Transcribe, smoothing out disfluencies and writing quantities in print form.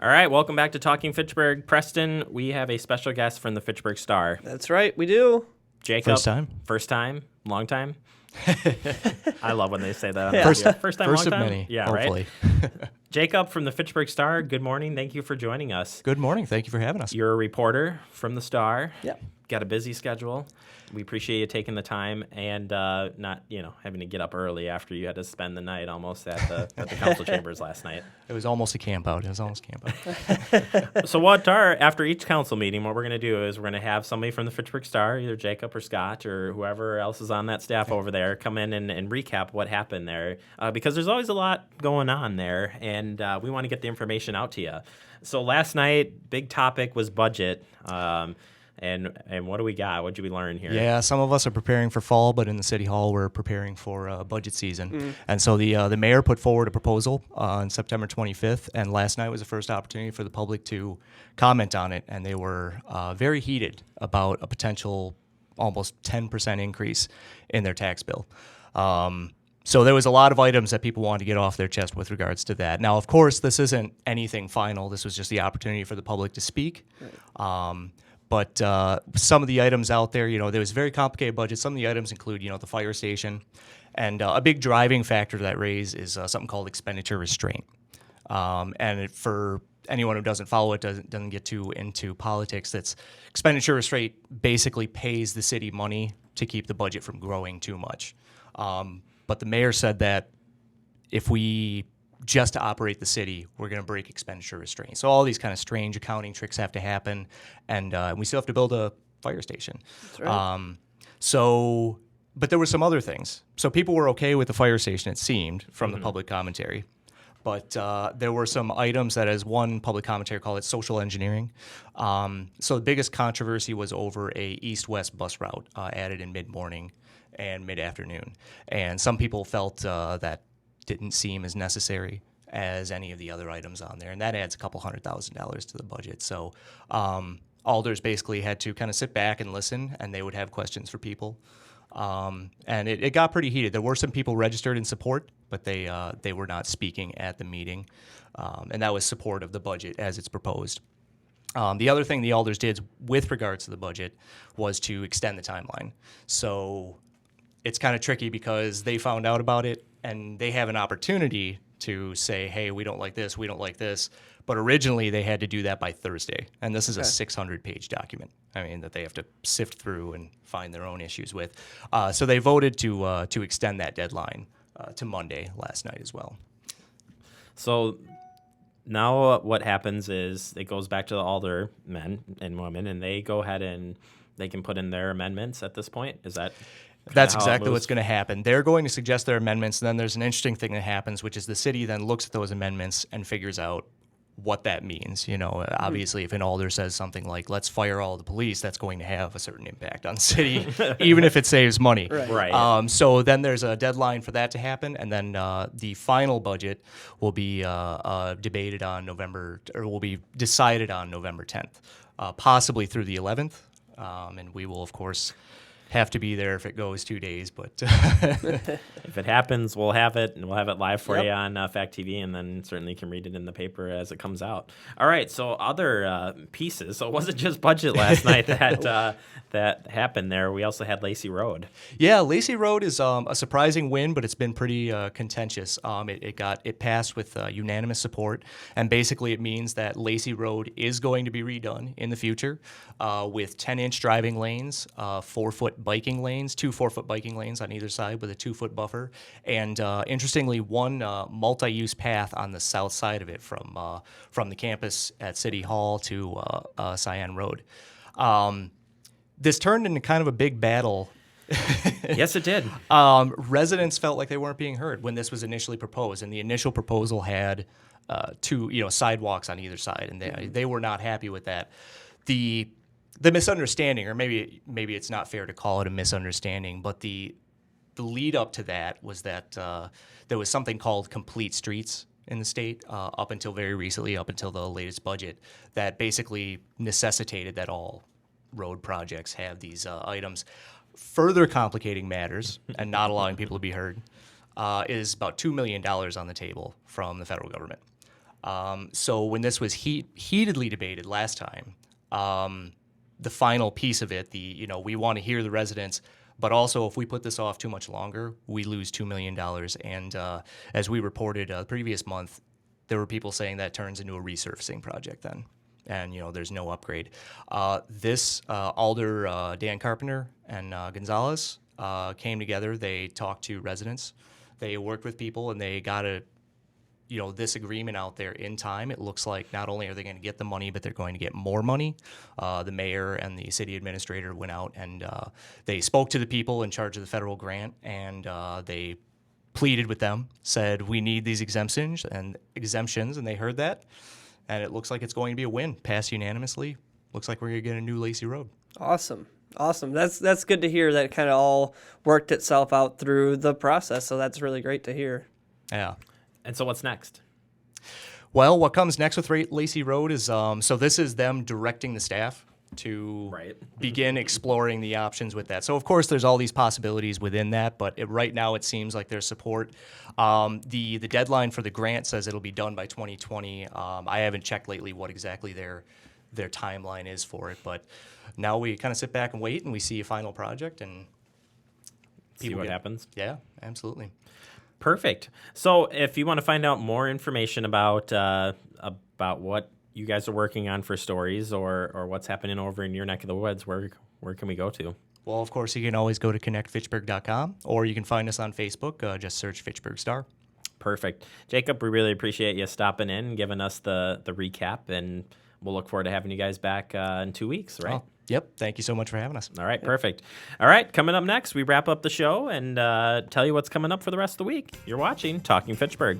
All right, welcome back to Talking Fitchburg. Preston, we have a special guest from the Fitchburg Star. That's right, we do. Jacob. First time? Long time? I love when they say that on Yeah. the radio. First time, First long of time? many, Yeah, hopefully. right? Jacob from the Fitchburg Star, good morning. Thank you for joining us. Good morning. Thank you for having us. You're a reporter from the Star. Yep. Got a busy schedule. We appreciate you taking the time and not, having to get up early after you had to spend the night almost at the council chambers last night. It was almost a camp out. So after each council meeting, what we're going to do is we're going to have somebody from the Fitchburg Star, either Jacob or Scott or whoever else is on that staff over there, come in and recap what happened there, because there's always a lot going on there, and we want to get the information out to you. So last night, big topic was budget. And what do we got? What did we learn here? Yeah, some of us are preparing for fall, but in the city hall, we're preparing for budget season. And so the mayor put forward a proposal on September 25th, and last night was the first opportunity for the public to comment on it, and they were very heated about a potential almost 10% increase in their tax bill. So there was a lot of items that people wanted to get off their chest with regards to that. Now, of course, this isn't anything final. This was just the opportunity for the public to speak. Right. But some of the items out there, there was a very complicated budget. Some of the items include, the fire station. And a big driving factor to that raise is something called expenditure restraint. For anyone who doesn't follow it, doesn't get too into politics, that's expenditure restraint basically pays the city money to keep the budget from growing too much. But the mayor said that if we just to operate the city, we're going to break expenditure restraint. So all these kind of strange accounting tricks have to happen, and we still have to build a fire station. That's right. But there were some other things. So people were okay with the fire station, it seemed, from the public commentary. But there were some items that, as one public commentary called it, social engineering. So the biggest controversy was over a east-west bus route added in mid-morning and mid-afternoon. And some people felt that didn't seem as necessary as any of the other items on there, and that adds a couple $100,000 to the budget. So alders basically had to kind of sit back and listen, and they would have questions for people. And it got pretty heated. There were some people registered in support, but they were not speaking at the meeting, and that was support of the budget as it's proposed. The other thing the alders did with regards to the budget was to extend the timeline. So it's kind of tricky because they found out about it, and they have an opportunity to say, hey, we don't like this, we don't like this. But originally, they had to do that by Thursday. And this is a 600-page document, that they have to sift through and find their own issues with. So they voted to extend that deadline to Monday last night as well. So now what happens is it goes back to the alder men and women, and they go ahead and they can put in their amendments at this point? Is that... That's exactly what's going to happen. They're going to suggest their amendments, and then there's an interesting thing that happens, which is the city then looks at those amendments and figures out what that means. Obviously, if an alder says something like, let's fire all the police, that's going to have a certain impact on the city, even if it saves money. Right. So then there's a deadline for that to happen, and then the final budget will be debated on will be decided on November 10th, possibly through the 11th, and we will, of course, have to be there if it goes 2 days, but if it happens, we'll have it, and we'll have it live for you on FACTv, and then certainly can read it in the paper as it comes out. All right, so other pieces. So it wasn't just budget last night that happened there. We also had Lacey Road. Yeah, Lacey Road is a surprising win, but it's been pretty contentious. It passed with unanimous support, and basically it means that Lacey Road is going to be redone in the future with 10-inch driving lanes, 4-foot biking lanes, 2 4-foot biking lanes on either side with a 2-foot buffer, and interestingly, one multi-use path on the south side of it from the campus at City Hall to Cyan Road. This turned into kind of a big battle. Yes, it did. Residents felt like they weren't being heard when this was initially proposed, and the initial proposal had 2 sidewalks on either side, and they were not happy with that. The misunderstanding, or maybe it's not fair to call it a misunderstanding, but the lead up to that was that there was something called complete streets in the state up until very recently, up until the latest budget, that basically necessitated that all road projects have these items. Further complicating matters and not allowing people to be heard is about $2 million on the table from the federal government. So when this was heatedly debated last time, the final piece of it, we want to hear the residents, but also if we put this off too much longer, we lose $2 million. And as we reported the previous month, there were people saying that turns into a resurfacing project then. And, there's no upgrade. Alder Dan Carpenter and Gonzalez came together. They talked to residents. They worked with people, and they got this agreement out there in time. It looks like not only are they going to get the money, but they're going to get more money. The mayor and the city administrator went out and they spoke to the people in charge of the federal grant, and they pleaded with them, said, we need these exemptions, and they heard that. And it looks like it's going to be a win, passed unanimously. Looks like we're going to get a new Lacey Road. Awesome. That's good to hear that it kind of all worked itself out through the process. So that's really great to hear. Yeah. And so what's next? Well, what comes next with Lacey Road is, so this is them directing the staff to begin exploring the options with that. So, of course, there's all these possibilities within that, but right now it seems like there's support. The deadline for the grant says it'll be done by 2020. I haven't checked lately what exactly their timeline is for it, but now we kind of sit back and wait, and we see a final project and see what happens. Yeah, absolutely. Perfect. So if you want to find out more information about what you guys are working on for stories or what's happening over in your neck of the woods, where can we go to? Well, of course, you can always go to connectfitchburg.com, or you can find us on Facebook. Just search Fitchburg Star. Perfect. Jacob, we really appreciate you stopping in and giving us the recap, and we'll look forward to having you guys back in 2 weeks, right? Oh, yep. Thank you so much for having us. All right, perfect. All right, coming up next, we wrap up the show and tell you what's coming up for the rest of the week. You're watching Talking Fitchburg.